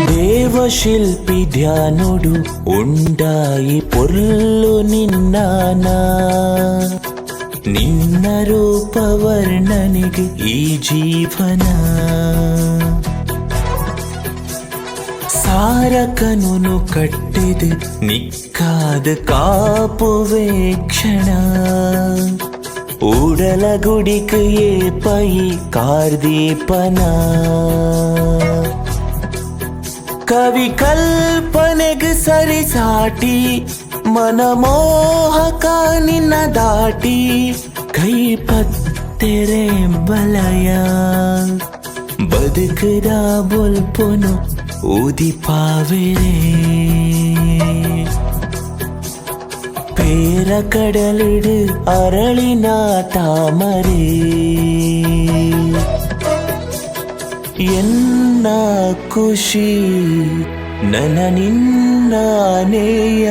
ದೇವಶಿಲ್ಪಿ ಧ್ಯಾನುಡು ಉಂಡಾಯಿ ಪೊರ್ಲು ನಿನ್ನಾನ ನಿನ್ನ ರೂಪ ವರ್ಣನೆಗೆ ಈ ಜೀವನ ಸಾರಕನು ಕಟ್ಟಿದೆ ನಿಕ್ಕಾದ ಕಾಪುವೆ ಕ್ಷಣ ಉಡಲ ಗುಡಿಕ ಪೈ ಕಾರ್ದೀಪನ ಕವಿ ಕಲ್ಪನೆಗೆ ಸರಿಸಾಟಿ ಮನಮೋಹಕ ನಿನ್ನ ದಾಟಿ ಕೈ ಪತ್ತೆರೆ ಬಲಯ ಬದುಕದ ಬೊಲ್ಪುನು ಊದಿ ಪಾವೆರೆ பேர கடலிடு அரளினா தாமரே ಎನ್ನ ಖುಷಿ ನನ್ನ ನಿನ್ನ ನೇಯ